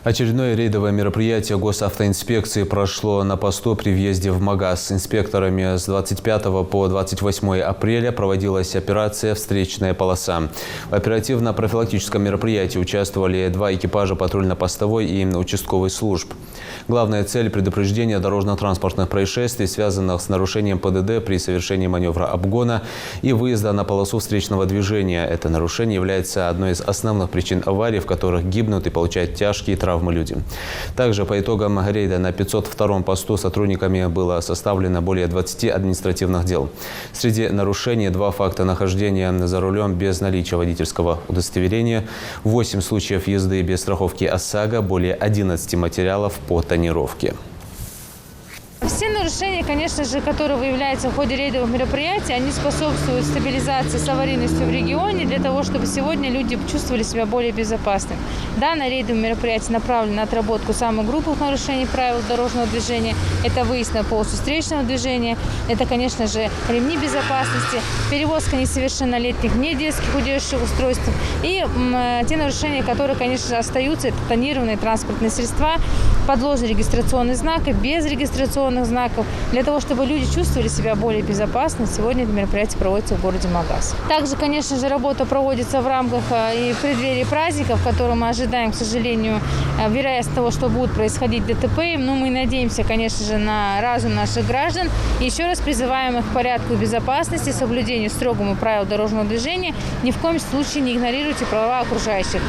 Очередное рейдовое мероприятие госавтоинспекции прошло на посту при въезде в Магаз. С инспекторами с 25 по 28 апреля проводилась операция «Встречная полоса». В оперативно-профилактическом мероприятии участвовали 2 экипажа патрульно-постовой и участковой служб. Главная цель – предупреждение дорожно-транспортных происшествий, связанных с нарушением ПДД при совершении маневра обгона и выезда на полосу встречного движения. Это нарушение является одной из основных причин аварий, в которых гибнут и получают тяжкие травмы люди. Также по итогам рейда на 502-м посту сотрудниками было составлено более 20 административных дел. Среди нарушений 2 факта нахождения за рулем без наличия водительского удостоверения, 8 случаев езды без страховки ОСАГО, более 11 материалов по тонировке. Все нарушения, конечно же, которые выявляются в ходе рейдовых мероприятий, они способствуют стабилизации с аварийностью в регионе для того, чтобы сегодня люди чувствовали себя более безопасными. Данное рейдовое мероприятие направлено на отработку самых грубых нарушений правил дорожного движения. Это выезд на полосу встречного движения, это, конечно же, ремни безопасности, перевозка несовершеннолетних, не детских удерживающих устройств. И те нарушения, которые, конечно же, остаются, это тонированные транспортные средства, подложные регистрационные знаки, без регистрационных знаков, для того, чтобы люди чувствовали себя более безопасно. Сегодня это мероприятие проводится в городе Магаз. Также, конечно же, работа проводится в рамках и в преддверии праздников, которые мы ожидаем, к сожалению, вероятность того, что будут происходить ДТП. Но мы надеемся, конечно же, на разум наших граждан. И еще раз призываем их к порядку и безопасности, соблюдению строгому правил дорожного движения. Ни в коем случае не игнорируйте права окружающих.